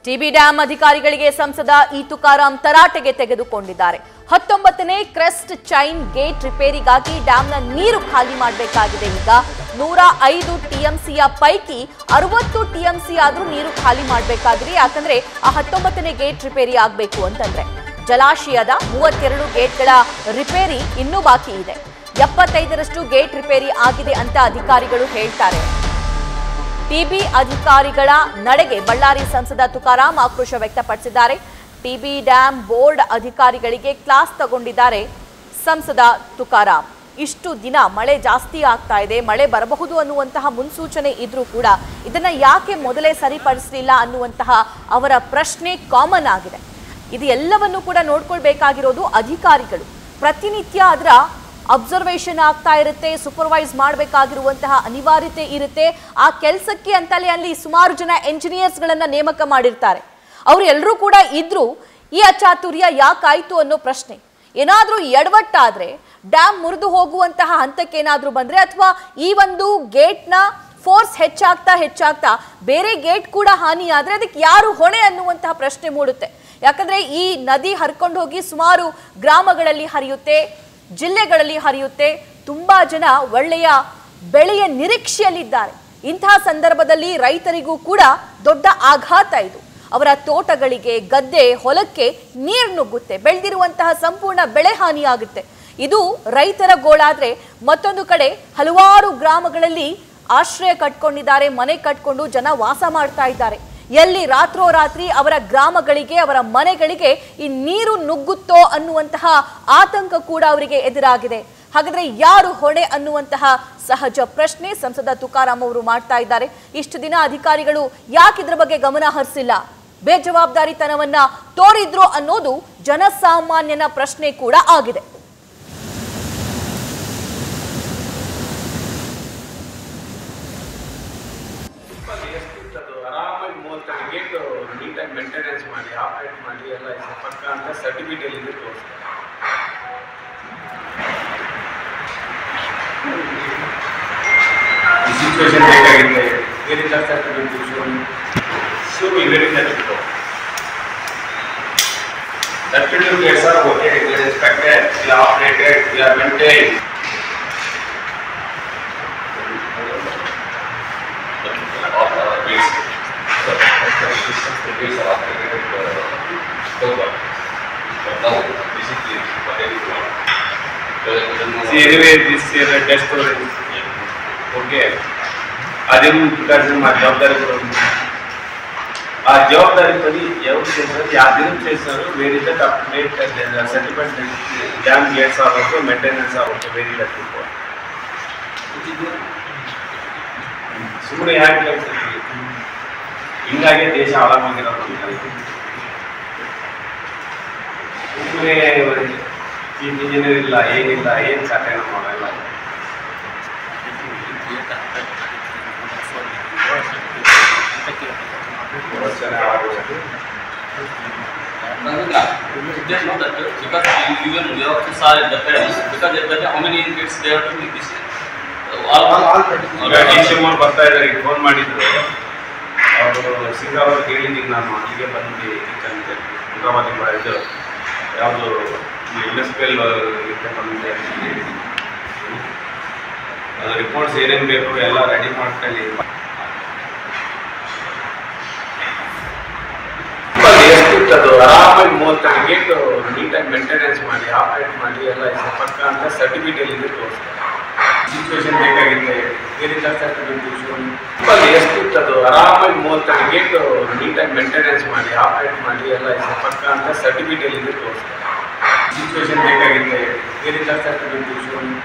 TB dam ಅಧಿಕಾರಿಗಳಿಗೆ ಸಂಸದ E Tukaram ತರಾಟೆಗೆ ತೆಗೆದುಕೊಂಡಿದ್ದಾರೆ. 19ನೇ ಕ್ರೆಸ್ಟ್ ಚೈನ್ ಗೇಟ್ ರಿಪೇರಿಗಾಗಿ ಡ್ಯಾಂನ ನೀರು ಖಾಲಿ ಮಾಡಬೇಕಾಗಿದೆ. ಈಗ 105 ಟಿಎಂಸಿಯ ಪೈಕಿ 60 ಟಿಎಂಸಿ ಆದ್ರೂ ನೀರು ಖಾಲಿ ಮಾಡಬೇಕಾಗಿದೆ. ಯಾಕಂದ್ರೆ ಆ 19ನೇ ಗೇಟ್ ರಿಪೇರಿ ಆಗಬೇಕು ಅಂತಂದ್ರೆ ಜಲಾಶಯದ 32 ಗೇಟ್ಗಳ ರಿಪೇರಿ ಇನ್ನೂ ಬಾಕಿ ಇದೆ. 75ರಷ್ಟು ಗೇಟ್ ರಿಪೇರಿ ಆಗಿದೆ ಅಂತ ಅಧಿಕಾರಿಗಳು ಹೇಳ್ತಾರೆ. ಟಿಬಿ ಅಧಿಕಾರಿಗಳ ನಡೆಗೆ ಬಳ್ಳಾರಿ ಸಂಸದ ತುಕಾರಾಂ ಆಕ್ರೋಶ ವ್ಯಕ್ತಪಡಿಸಿದ್ದಾರೆ. ಟಿಬಿ ಡ್ಯಾಂ ಬೋರ್ಡ್ ಅಧಿಕಾರಿಗಳಿಗೆ ಕ್ಲಾಸ್ ತಗೊಂಡಿದ್ದಾರೆ ಸಂಸದ ತುಕಾರಾಂ. ಇಷ್ಟು ದಿನ ಮಳೆ ಜಾಸ್ತಿ ಆಗ್ತಾ ಇದೆ, ಮಳೆ ಬರಬಹುದು ಅನ್ನುವಂತಹ ಮುನ್ಸೂಚನೆ ಇದ್ರೂ ಕೂಡ ಇದನ್ನ ಯಾಕೆ ಮೊದಲೇ ಸರಿಪಡಿಸಲಿಲ್ಲ ಅನ್ನುವಂತಹ ಅವರ ಪ್ರಶ್ನೆ ಕಾಮನ್ ಆಗಿದೆ. ಇದು ಎಲ್ಲವನ್ನು ಕೂಡ ನೋಡ್ಕೊಳ್ಬೇಕಾಗಿರೋದು ಅಧಿಕಾರಿಗಳು. ಪ್ರತಿನಿತ್ಯ ಅದರ ಅಬ್ಸರ್ವೇಷನ್ ಆಗ್ತಾ ಇರುತ್ತೆ, ಸೂಪರ್ವೈಸ್ ಮಾಡಬೇಕಾಗಿರುವಂತಹ ಅನಿವಾರ್ಯತೆ ಇರುತ್ತೆ. ಆ ಕೆಲಸಕ್ಕೆ ಅಂತಲೇ ಅಲ್ಲಿ ಸುಮಾರು ಜನ ಎಂಜಿನಿಯರ್ಸ್ಗಳನ್ನ ನೇಮಕ ಮಾಡಿರ್ತಾರೆ. ಅವರು ಎಲ್ಲರೂ ಕೂಡ ಇದ್ರು. ಈ ಅಚಾತುರ್ಯ ಯಾಕಾಯ್ತು ಅನ್ನೋ ಪ್ರಶ್ನೆ. ಏನಾದ್ರೂ ಎಡವಟ್ಟಾದ್ರೆ, ಡ್ಯಾಮ್ ಮುರಿದು ಹೋಗುವಂತಹ ಹಂತಕ್ಕೇನಾದ್ರೂ ಬಂದ್ರೆ, ಅಥವಾ ಈ ಒಂದು ಗೇಟ್ನ ಫೋರ್ಸ್ ಹೆಚ್ಚಾಗ್ತಾ ಬೇರೆ ಗೇಟ್ ಕೂಡ ಹಾನಿ ಆದ್ರೆ ಅದಕ್ಕೆ ಯಾರು ಹೊಣೆ ಅನ್ನುವಂತಹ ಪ್ರಶ್ನೆ ಮೂಡುತ್ತೆ. ಯಾಕಂದ್ರೆ ಈ ನದಿ ಹರ್ಕೊಂಡು ಹೋಗಿ ಸುಮಾರು ಗ್ರಾಮಗಳಲ್ಲಿ ಹರಿಯುತ್ತೆ, ಜಿಲ್ಲೆಗಳಲ್ಲಿ ಹರಿಯುತ್ತೆ. ತುಂಬಾ ಜನ ಒಳ್ಳೆಯ ಬೆಳೆಯ ನಿರೀಕ್ಷೆಯಲ್ಲಿದ್ದಾರೆ. ಇಂತಹ ಸಂದರ್ಭದಲ್ಲಿ ರೈತರಿಗೂ ಕೂಡ ದೊಡ್ಡ ಆಘಾತ ಇದು. ಅವರ ತೋಟಗಳಿಗೆ, ಗದ್ದೆ, ಹೊಲಕ್ಕೆ ನೀರು ನುಗ್ಗುತ್ತೆ, ಬೆಳೆದಿರುವಂತಹ ಸಂಪೂರ್ಣ ಬೆಳೆ ಹಾನಿಯಾಗುತ್ತೆ. ಇದು ರೈತರ ಗೋಳಾದ್ರೆ, ಮತ್ತೊಂದು ಕಡೆ ಹಲವಾರು ಗ್ರಾಮಗಳಲ್ಲಿ ಆಶ್ರಯ ಕಟ್ಕೊಂಡಿದ್ದಾರೆ, ಮನೆ ಕಟ್ಕೊಂಡು ಜನ ವಾಸ ಮಾಡ್ತಾ ಇದ್ದಾರೆ. ಎಲ್ಲಿ ರಾತ್ರೋರಾತ್ರಿ ಅವರ ಗ್ರಾಮಗಳಿಗೆ, ಅವರ ಮನೆಗಳಿಗೆ ಈ ನೀರು ನುಗ್ಗುತ್ತೋ ಅನ್ನುವಂತಹ ಆತಂಕ ಕೂಡ ಅವರಿಗೆ ಎದುರಾಗಿದೆ. ಹಾಗಾದ್ರೆ ಯಾರು ಹೊಣೆ ಅನ್ನುವಂತಹ ಸಹಜ ಪ್ರಶ್ನೆ ಸಂಸದ ತುಕಾರಾಂ ಅವರು ಮಾಡ್ತಾ ಇದ್ದಾರೆ. ಇಷ್ಟು ದಿನ ಅಧಿಕಾರಿಗಳು ಯಾಕೆ ಇದ್ರ ಬಗ್ಗೆ ಗಮನ ಹರಿಸಿಲ್ಲ, ಬೇಜವಾಬ್ದಾರಿತನವನ್ನ ತೋರಿದ್ರು ಅನ್ನೋದು ಜನಸಾಮಾನ್ಯನ ಪ್ರಶ್ನೆ ಕೂಡ ಆಗಿದೆ. ನೀಟಾಗಿ ಮೇಂಟೆನೆನ್ಸ್ ಮಾಡಿ, ಆಪರೇಟ್ ಮಾಡಿ, ಎಲ್ಲ ಪಕ್ಕ ಅಂತ ಸರ್ಟಿಫಿಕೇಟ್ ಇದೆ ತೋರಿಸ್ತಾರೆ. ಸಿಚುವೇಶನ್ ಬೇಕಾಗಿದೆ, ಏನಿಲ್ಲ certificate should be very difficult. Certificates are okay, they are inspected, they are operated, they are maintained. See, anyway, this is a test storage. Okay. ಅದೇನು మా జవాబుదారీ ఆ జవాబుదారీ పని ఎవరు చేస్తారు, యాదినం చేస్తారు. వేరే అప్డేట్ సర్టిఫికేట్ డ్యామ్ గేట్స్ ఆಗುತ್ತೆ, ಮೇಂಟೆನೆನ್ಸ್ ಆಗುತ್ತೆ, ಬೇರೆ ಇಲ್ಲಕ್ಕೆ ಸುಮ್ಮನೆ ಯಾಕೆ ಹೇಳ್ತೀವಿ. ಹಿಂಗಾಗಿ ದೇಶ ಹಾಳಾಗಿರೋದು. ಸುಮ್ಮನೆ ಇಂಜಿನಿಯರ್ ಇಲ್ಲ, ಏನಿಲ್ಲ, ಏನು ಕಥೆ ಮಾಡಲ್ಲ. Because even we have to solve the parents because they how many kids they have to make this all ಬರ್ತಾ ಇದ್ದಾರೆ. ಈಗ ಫೋನ್ ಮಾಡಿದ್ರು ಅವರು, ಸಿಂಗಾಪುರ್ ಕೇಳಿದ್ದೀನಿ ನಾನು. ಅಲ್ಲಿಗೆ ಬಂದು ಹೈದರಾಬಾದಿಗೆ ಇದು ಯಾವುದು ಇಂಡಸ್ಟ್ರಿಯಲ್ ಬಂದಿದೆ, ಅದು ರಿಪೋರ್ಟ್ಸ್ ಏನೇನು ಬೇಕು ಎಲ್ಲ ರೆಡಿ ಮಾಡ್ಕೊಳ್ಳಿ. ಎಷ್ಟಿತ್ತದು ಆರಾಮಾಗಿ 30 ಗೇಟ್ ನೀಟಾಗಿ ಮೇಂಟೆನೆನ್ಸ್ ಮಾಡಿ, ಆಪರೇಟ್ ಮಾಡಿ, ಎಲ್ಲ ಪಕ್ಕ ಅಂತ ಸರ್ಟಿಫಿಕೇಟ್ ಇದೆ ತೋರಿಸ್ತಾರೆ. ಸಿಚುವೇಶನ್ ಬೇಕಾಗಿದೆ, ಏನಿಲ್ಲ ಸರ್ಟಿಫಿಕೇಟ್ ಎಷ್ಟಿತ್ತದು ಆರಾಮಾಗಿ 30 ಗೇಟ್ ನೀಟಾಗಿ ಮೇಂಟೆನೆನ್ಸ್ ಮಾಡಿ, ಆಪರೇಟ್ ಮಾಡಿ, ಎಲ್ಲ ಪಕ್ಕ ಅಂತ ಸರ್ಟಿಫಿಕೇಟ್ ಇದೆ ತೋರಿಸ್ತಾರೆ. ಸಿಚುವೇಶನ್ ಬೇಕಾಗಿದೆ, ಏನಿಲ್ಲ ಸರ್ಟಿಫಿಕೇಟ್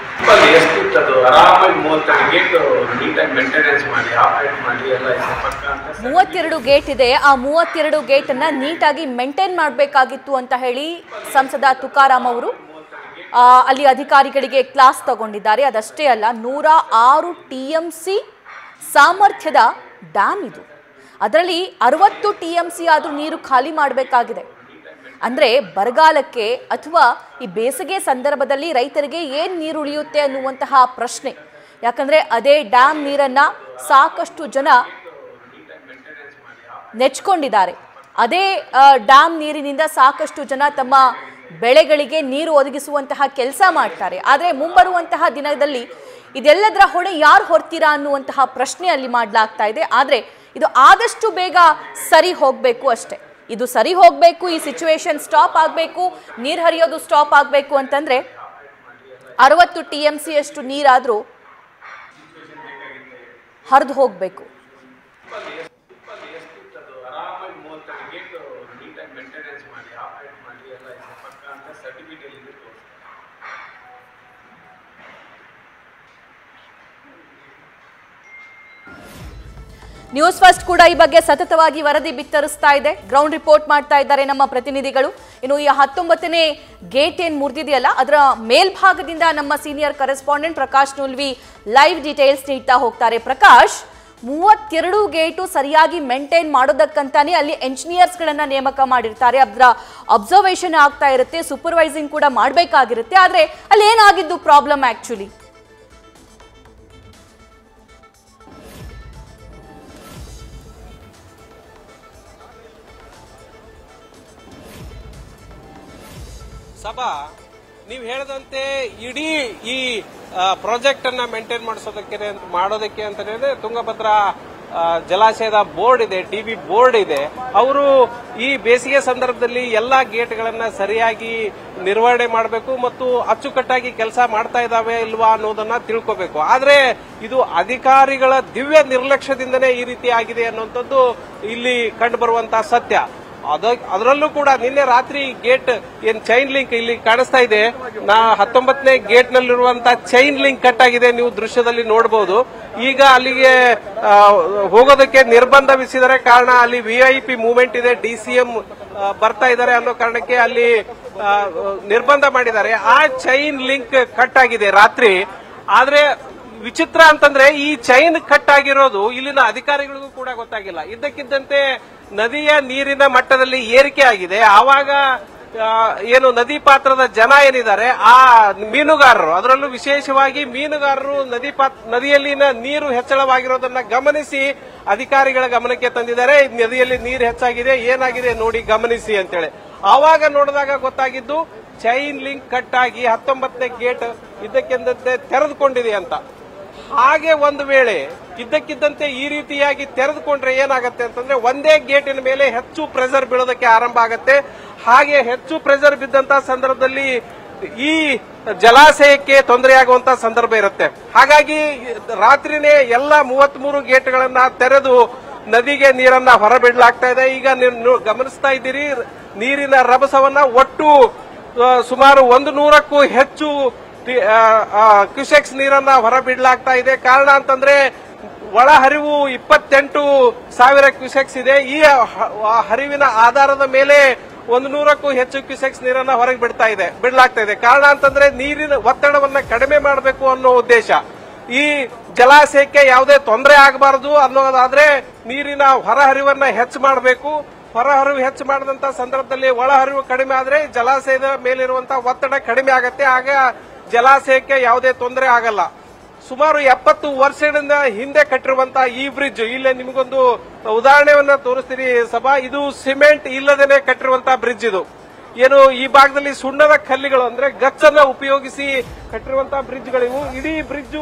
ಎಷ್ಟಿತ್ತದು ಆರಾಮಾಗಿ 30 ಗೇಟ್ ನೀಟಾಗಿ ಮೇಂಟೆನೆನ್ಸ್ ಮಾಡಿ, ಆಪರೇಟ್ ಮಾಡಿ, ಎಲ್ಲ ಪಕ್ಕ ಅಂತ 32 ಗೇಟ್ ಇದೆ. ಆ 32 ಗೇಟ್ ಅನ್ನ ನೀಟಾಗಿ ಮೇಂಟೈನ್ ಮಾಡಬೇಕಾಗಿತ್ತು ಅಂತ ಹೇಳಿ ಸಂಸದ ತುಕಾರಾಂ ಅವರು ಅಲ್ಲಿ ಅಧಿಕಾರಿಗಳಿಗೆ ಕ್ಲಾಸ್ ತಗೊಂಡಿದ್ದಾರೆ. ಅದಷ್ಟೇ ಅಲ್ಲ, 106 ಟಿಎಂಸಿ ಸಾಮರ್ಥ್ಯದ ಡ್ಯಾಮ್ ಇದು. ಅದರಲ್ಲಿ 60 ಟಿಎಂಸಿ ಆದ್ರೂ ನೀರು ಖಾಲಿ ಮಾಡಬೇಕಾಗಿದೆ. ಅಂದ್ರೆ ಬರಗಾಲಕ್ಕೆ ಅಥವಾ ಈ ಬೇಸಿಗೆ ಸಂದರ್ಭದಲ್ಲಿ ರೈತರಿಗೆ ಏನು ನೀರು ಉಳಿಯುತ್ತೆ ಅನ್ನುವಂತಹ ಪ್ರಶ್ನೆ. ಯಾಕಂದ್ರೆ ಅದೇ ಡ್ಯಾಮ್ ನೀರನ್ನ ಸಾಕಷ್ಟು ಜನ ನೆಚ್ಕೊಂಡಿದ್ದಾರೆ. ಅದೇ ಡ್ಯಾಮ್ ನೀರಿನಿಂದ ಸಾಕಷ್ಟು ಜನ ತಮ್ಮ ಬೆಳೆಗಳಿಗೆ ನೀರು ಒದಗಿಸುವಂತಹ ಕೆಲಸ ಮಾಡ್ತಾರೆ. ಆದರೆ ಮುಂಬರುವಂತಹ ದಿನದಲ್ಲಿ ಇದೆಲ್ಲದರ ಹೊಣೆ ಯಾರು ಹೊರ್ತೀರಾ ಅನ್ನುವಂತಹ ಪ್ರಶ್ನೆ ಅಲ್ಲಿ ಮಾಡಲಾಗ್ತಾ ಇದೆ. ಆದರೆ ಇದು ಆದಷ್ಟು ಬೇಗ ಸರಿ ಹೋಗಬೇಕು ಅಷ್ಟೇ. ಇದು ಸರಿ ಹೋಗಬೇಕು, ಈ ಸಿಚುವೇಶನ್ ಸ್ಟಾಪ್ ಆಗಬೇಕು, ನೀರು ಹರಿಯೋದು ಸ್ಟಾಪ್ ಆಗಬೇಕು ಅಂತಂದ್ರೆ 60 TMC ಅಷ್ಟು ನೀರಾದರೂ ಹರಿದು ಹೋಗಬೇಕು. ನ್ಯೂಸ್ ಫಸ್ಟ್ ಕೂಡ ಈ ಬಗ್ಗೆ ಸತತವಾಗಿ ವರದಿ ಬಿತ್ತರಿಸ್ತಾ ಇದೆ. ಗ್ರೌಂಡ್ ರಿಪೋರ್ಟ್ ಮಾಡ್ತಾ ಇದ್ದಾರೆ ನಮ್ಮ ಪ್ರತಿನಿಧಿಗಳು. ಇನ್ನು ಈ 19ನೇ ಗೇಟ್ ಏನ್ ಮುರಿದಿದೆಯಲ್ಲ, ಅದರ ಮೇಲ್ಭಾಗದಿಂದ ನಮ್ಮ senior correspondent Prakash Nulvi live details ನೀಡ್ತಾ ಹೋಗ್ತಾರೆ. ಪ್ರಕಾಶ್, 32 ಗೇಟು ಸರಿಯಾಗಿ ಮೇಂಟೈನ್ ಮಾಡೋದಕ್ಕಂತಾನೆ ಅಲ್ಲಿ ಎಂಜಿನಿಯರ್ಸ್ ಗಳನ್ನ ನೇಮಕ ಮಾಡಿರ್ತಾರೆ. ಅದರ ಅಬ್ಸರ್ವೇಷನ್ ಆಗ್ತಾ ಇರುತ್ತೆ, ಸೂಪರ್ವೈಸಿಂಗ್ ಕೂಡ ಮಾಡಬೇಕಾಗಿರುತ್ತೆ. ಆದ್ರೆ ಅಲ್ಲಿ ಏನಾಗಿದ್ದು ಪ್ರಾಬ್ಲಮ್ ಆಕ್ಚುಲಿ? ಸಭಾ, ನೀವು ಹೇಳಿದಂತೆ ಇಡೀ ಈ ಪ್ರಾಜೆಕ್ಟ್ ಅನ್ನ ಮೇಂಟೈನ್ ಮಾಡೋದಕ್ಕೆ ಅಂತಾನೆ ತುಂಗಭದ್ರಾ ಜಲಾಶಯದ ಬೋರ್ಡ್ ಇದೆ, ಟಿಬಿ ಬೋರ್ಡ್ ಇದೆ. ಅವರು ಈ ಬೇಸಿಗೆ ಸಂದರ್ಭದಲ್ಲಿ ಎಲ್ಲಾ ಗೇಟ್ಗಳನ್ನ ಸರಿಯಾಗಿ ನಿರ್ವಹಣೆ ಮಾಡಬೇಕು ಮತ್ತು ಅಚ್ಚುಕಟ್ಟಾಗಿ ಕೆಲಸ ಮಾಡ್ತಾ ಇದಾವೆ ಇಲ್ವಾ ಅನ್ನೋದನ್ನ ತಿಳ್ಕೋಬೇಕು. ಆದ್ರೆ ಇದು ಅಧಿಕಾರಿಗಳ ದಿವ್ಯ ನಿರ್ಲಕ್ಷ್ಯದಿಂದನೇ ಈ ರೀತಿ ಆಗಿದೆ ಅನ್ನುವಂಥದ್ದು ಇಲ್ಲಿ ಕಂಡು ಬರುವಂತಹ ಸತ್ಯ. ಅದರಲ್ಲೂ ಕೂಡ ನಿನ್ನೆ ರಾತ್ರಿ ಗೇಟ್ ಏನ್ ಚೈನ್ ಲಿಂಕ್ ಇಲ್ಲಿ ಕಾಣಿಸ್ತಾ ಇದೆ, 19ನೇ ಗೇಟ್ ನಲ್ಲಿರುವಂತಹ ಚೈನ್ ಲಿಂಕ್ ಕಟ್ ಆಗಿದೆ, ನೀವು ದೃಶ್ಯದಲ್ಲಿ ನೋಡಬಹುದು. ಈಗ ಅಲ್ಲಿಗೆ ಹೋಗೋದಕ್ಕೆ ನಿರ್ಬಂಧ ವಿಧಿಸಿದರೆ, ಕಾರಣ ಅಲ್ಲಿ VIP ಮೂವ್ಮೆಂಟ್ ಇದೆ, DCM ಬರ್ತಾ ಇದ್ದಾರೆ ಅನ್ನೋ ಕಾರಣಕ್ಕೆ ಅಲ್ಲಿ ನಿರ್ಬಂಧ ಮಾಡಿದ್ದಾರೆ. ಆ ಚೈನ್ ಲಿಂಕ್ ಕಟ್ ಆಗಿದೆ ರಾತ್ರಿ. ಆದ್ರೆ ವಿಚಿತ್ರ ಅಂತಂದ್ರೆ ಈ ಚೈನ್ ಕಟ್ ಆಗಿರೋದು ಇಲ್ಲಿನ ಅಧಿಕಾರಿಗಳಿಗೂ ಕೂಡ ಗೊತ್ತಾಗಿಲ್ಲ. ಇದ್ದಕ್ಕಿದ್ದಂತೆ ನದಿಯ ನೀರಿನ ಮಟ್ಟದಲ್ಲಿ ಏರಿಕೆ ಆಗಿದೆ. ಆವಾಗ ಏನು ನದಿ ಪಾತ್ರದ ಜನ ಏನಿದ್ದಾರೆ, ಆ ಮೀನುಗಾರರು, ಅದರಲ್ಲೂ ವಿಶೇಷವಾಗಿ ಮೀನುಗಾರರು ನದಿಯಲ್ಲಿನ ನೀರು ಹೆಚ್ಚಳವಾಗಿರೋದನ್ನ ಗಮನಿಸಿ ಅಧಿಕಾರಿಗಳ ಗಮನಕ್ಕೆ ತಂದಿದ್ದಾರೆ. ನದಿಯಲ್ಲಿ ನೀರು ಹೆಚ್ಚಾಗಿದೆ, ಏನಾಗಿದೆ ನೋಡಿ ಗಮನಿಸಿ ಅಂತೇಳಿ. ಆವಾಗ ನೋಡಿದಾಗ ಗೊತ್ತಾಗಿದ್ದು ಚೈನ್ ಲಿಂಕ್ ಕಟ್ ಆಗಿ 19ನೇ ಗೇಟ್ ಇದ್ದಕ್ಕಿದ್ದಂತೆ ತೆರೆದುಕೊಂಡಿದೆ ಅಂತ. ಹಾಗೆ ಒಂದು ವೇಳೆ ಇದ್ದಕ್ಕಿದ್ದಂತೆ ಈ ರೀತಿಯಾಗಿ ತೆರೆದುಕೊಂಡ್ರೆ ಏನಾಗುತ್ತೆ ಅಂತಂದ್ರೆ ಒಂದೇ ಗೇಟಿನ ಮೇಲೆ ಹೆಚ್ಚು ಪ್ರೆಷರ್ ಬೀಳೋದಕ್ಕೆ ಆರಂಭ ಆಗುತ್ತೆ. ಹಾಗೆ ಹೆಚ್ಚು ಪ್ರೆಷರ್ ಬಿದ್ದಂತಹ ಸಂದರ್ಭದಲ್ಲಿ ಈ ಜಲಾಶಯಕ್ಕೆ ತೊಂದರೆಯಾಗುವಂತಹ ಸಂದರ್ಭ ಇರುತ್ತೆ. ಹಾಗಾಗಿ ರಾತ್ರಿನೇ ಎಲ್ಲ 33 ಗೇಟ್ಗಳನ್ನ ತೆರೆದು ನದಿಗೆ ನೀರನ್ನ ಹೊರಬಿಡಲಾಗ್ತಾ ಇದೆ. ಈಗ ನೀವು ಗಮನಿಸ್ತಾ ಇದ್ದೀರಿ, ನೀರಿನ ರಭಸವನ್ನ ಒಟ್ಟು ಸುಮಾರು 100ಕ್ಕೂ ಹೆಚ್ಚು ಕ್ಯೂಸೆಕ್ಸ್ ನೀರನ್ನ ಹೊರಬಿಡಲಾಗ್ತಾ ಇದೆ. ಕಾರಣ ಅಂತಂದ್ರೆ ಒಳಹರಿವು 28,000 ಕ್ಯೂಸೆಕ್ಸ್ ಇದೆ. ಈ ಹರಿವಿನ ಆಧಾರದ ಮೇಲೆ 100ಕ್ಕೂ ಹೆಚ್ಚು ಕ್ಯೂಸೆಕ್ಸ್ ನೀರನ್ನ ಹೊರಗೆ ಬಿಡಲಾಗ್ತಾ ಇದೆ. ಕಾರಣ ಅಂತಂದ್ರೆ ನೀರಿನ ಒತ್ತಡವನ್ನ ಕಡಿಮೆ ಮಾಡಬೇಕು ಅನ್ನೋ ಉದ್ದೇಶ. ಈ ಜಲಾಶಯಕ್ಕೆ ಯಾವುದೇ ತೊಂದರೆ ಆಗಬಾರದು ಅನ್ನೋದಾದ್ರೆ ನೀರಿನ ಹೊರಹರಿವನ್ನ ಹೆಚ್ಚು ಮಾಡಬೇಕು. ಹೊರಹರಿವು ಹೆಚ್ಚು ಮಾಡಿದಂತ ಸಂದರ್ಭದಲ್ಲಿ ಒಳಹರಿವು ಕಡಿಮೆ ಆದ್ರೆ ಜಲಾಶಯದ ಮೇಲಿರುವಂತಹ ಒತ್ತಡ ಕಡಿಮೆ ಆಗುತ್ತೆ. ಆಗ ಜಲಾಶಯಕ್ಕೆ ಯಾವುದೇ ತೊಂದರೆ ಆಗಲ್ಲ. ಸುಮಾರು 70 ವರ್ಷಗಳಿಂದ ಹಿಂದೆ ಕಟ್ಟಿರುವಂತಹ ಈ ಬ್ರಿಡ್ಜ್, ಇಲ್ಲೇ ನಿಮಗೊಂದು ಉದಾಹರಣೆಯನ್ನ ತೋರಿಸ್ತೀನಿ ಸಭಾ. ಇದು ಸಿಮೆಂಟ್ ಇಲ್ಲದೇನೆ ಕಟ್ಟಿರುವಂತಹ ಬ್ರಿಡ್ಜ್. ಇದು ಏನು ಈ ಭಾಗದಲ್ಲಿ ಸುಣ್ಣದ ಕಲ್ಲಿಗಳು ಅಂದ್ರೆ ಗಚ್ಚನ್ನ ಉಪಯೋಗಿಸಿ ಕಟ್ಟಿರುವಂತಹ ಬ್ರಿಡ್ಜ್ಗಳಿವು. ಇಡೀ ಬ್ರಿಡ್ಜ್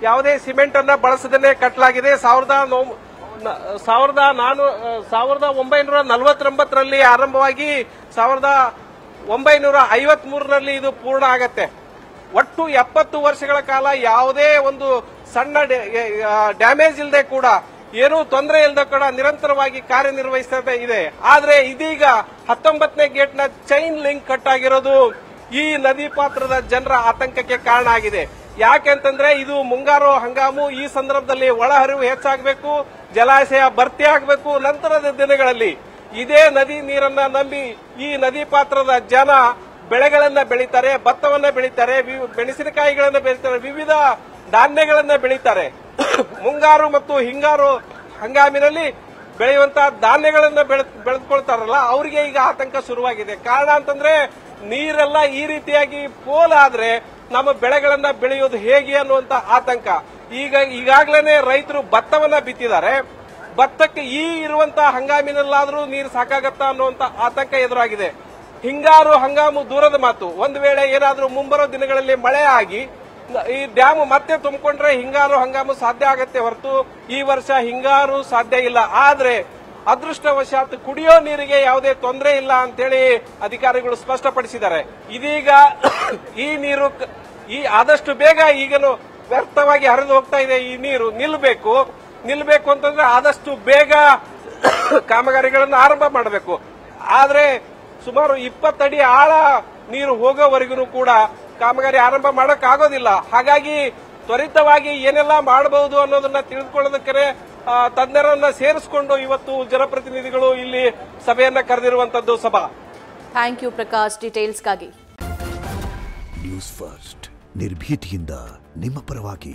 ಯಾವುದೇ ಸಿಮೆಂಟ್ ಅನ್ನ ಬಳಸದೇನೆ ಕಟ್ಟಲಾಗಿದೆ. 1949ರಲ್ಲಿ ಆರಂಭವಾಗಿ 1953ರಲ್ಲಿ ಇದು ಪೂರ್ಣ ಆಗತ್ತೆ. ಒಟ್ಟು 70 ವರ್ಷಗಳ ಕಾಲ ಯಾವುದೇ ಒಂದು ಸಣ್ಣ ಡ್ಯಾಮೇಜ್ ಇಲ್ಲದೆ ಕೂಡ, ಏನೂ ತೊಂದರೆ ಇಲ್ಲದೆ ಕೂಡ ನಿರಂತರವಾಗಿ ಕಾರ್ಯನಿರ್ವಹಿಸ್ತಾ ಇದೆ. ಆದ್ರೆ ಇದೀಗ 19ನೇ ಗೇಟ್ ನ ಚೈನ್ ಲಿಂಕ್ ಕಟ್ ಆಗಿರೋದು ಈ ನದಿ ಪಾತ್ರದ ಜನರ ಆತಂಕಕ್ಕೆ ಕಾರಣ ಆಗಿದೆ. ಯಾಕೆಂತಂದ್ರೆ ಇದು ಮುಂಗಾರು ಹಂಗಾಮು, ಈ ಸಂದರ್ಭದಲ್ಲಿ ಒಳಹರಿವು ಹೆಚ್ಚಾಗಬೇಕು, ಜಲಾಶಯ ಭರ್ತಿ ಆಗಬೇಕು. ನಂತರದ ದಿನಗಳಲ್ಲಿ ಇದೇ ನದಿ ನೀರನ್ನ ನಂಬಿ ಈ ನದಿ ಪಾತ್ರದ ಜನ ಬೆಳೆಗಳನ್ನ ಬೆಳೀತಾರೆ, ಭತ್ತವನ್ನ ಬೆಳೀತಾರೆ, ಮೆಣಸಿನಕಾಯಿಗಳನ್ನ ಬೆಳೀತಾರೆ, ವಿವಿಧ ಧಾನ್ಯಗಳನ್ನ ಬೆಳೀತಾರೆ. ಮುಂಗಾರು ಮತ್ತು ಹಿಂಗಾರು ಹಂಗಾಮಿನಲ್ಲಿ ಬೆಳೆಯುವಂತಹ ಧಾನ್ಯಗಳನ್ನ ಬೆಳೆದುಕೊಳ್ತಾರಲ್ಲ, ಅವರಿಗೆ ಈಗ ಆತಂಕ ಶುರುವಾಗಿದೆ. ಕಾರಣ ಅಂತಂದ್ರೆ ನೀರೆಲ್ಲ ಈ ರೀತಿಯಾಗಿ ಪೋಲಾದ್ರೆ ನಮ್ಮ ಬೆಳೆಗಳನ್ನ ಬೆಳೆಯೋದು ಹೇಗೆ ಅನ್ನುವಂತ ಆತಂಕ. ಈಗಾಗಲೇ ರೈತರು ಭತ್ತವನ್ನ ಬಿತ್ತಿದ್ದಾರೆ. ಭತ್ತಕ್ಕೆ ಈ ಇರುವಂತಹ ಹಂಗಾಮಿನಲ್ಲಾದ್ರೂ ನೀರು ಸಾಕಾಗತ್ತಾ ಅನ್ನುವಂತ ಆತಂಕ ಎದುರಾಗಿದೆ. ಹಿಂಗಾರು ಹಂಗಾಮು ದೂರದ ಮಾತು, ಒಂದು ವೇಳೆ ಏನಾದ್ರೂ ಮುಂಬರೋ ದಿನಗಳಲ್ಲಿ ಮಳೆ ಆಗಿ ಈ ಡ್ಯಾಮ್ ಮತ್ತೆ ತುಂಬಿಕೊಂಡ್ರೆ ಹಿಂಗಾರು ಹಂಗಾಮು ಸಾಧ್ಯ ಆಗತ್ತೆ ಹೊರತು ಈ ವರ್ಷ ಹಿಂಗಾರು ಸಾಧ್ಯ ಇಲ್ಲ. ಆದ್ರೆ ಅದೃಷ್ಟವಶಾತ್ ಕುಡಿಯೋ ನೀರಿಗೆ ಯಾವುದೇ ತೊಂದರೆ ಇಲ್ಲ ಅಂತೇಳಿ ಅಧಿಕಾರಿಗಳು ಸ್ಪಷ್ಟಪಡಿಸಿದ್ದಾರೆ. ಇದೀಗ ಈ ನೀರು ಆದಷ್ಟು ಬೇಗ ಈಗಲೂ ವ್ಯರ್ಥವಾಗಿ ಹರಿದು ಹೋಗ್ತಾ ಇದೆ. ಈ ನೀರು ನಿಲ್ಲಬೇಕು ಅಂತಂದ್ರೆ ಆದಷ್ಟು ಬೇಗ ಕಾಮಗಾರಿಗಳನ್ನು ಆರಂಭ ಮಾಡಬೇಕು. ಆದ್ರೆ ಸುಮಾರು 20 ಅಡಿ ಆಳ ನೀರು ಹೋಗೋವರೆಗೂ ಕೂಡ ಕಾಮಗಾರಿ ಆರಂಭ ಮಾಡಕ್ ಆಗೋದಿಲ್ಲ. ಹಾಗಾಗಿ ತ್ವರಿತವಾಗಿ ಏನೆಲ್ಲ ಮಾಡಬಹುದು ಅನ್ನೋದನ್ನ ತಿಳಿದುಕೊಳ್ಳೋದಕ್ಕೆ ತಜ್ಞರನ್ನ ಸೇರಿಸಿಕೊಂಡು ಇವತ್ತು ಜನಪ್ರತಿನಿಧಿಗಳು ಇಲ್ಲಿ ಸಭೆಯನ್ನ ಕರೆದಿರುವಂತದ್ದು. ಸಭಾ, ಥ್ಯಾಂಕ್ ಯು ಪ್ರಕಾಶ್ ಡೀಟೇಲ್ಸ್ಗಾಗಿ. ನ್ಯೂಸ್ ಫಸ್ಟ್ ನಿರ್ಭೀತಿಯಿಂದ ನಿಮ್ಮ ಪರವಾಗಿ.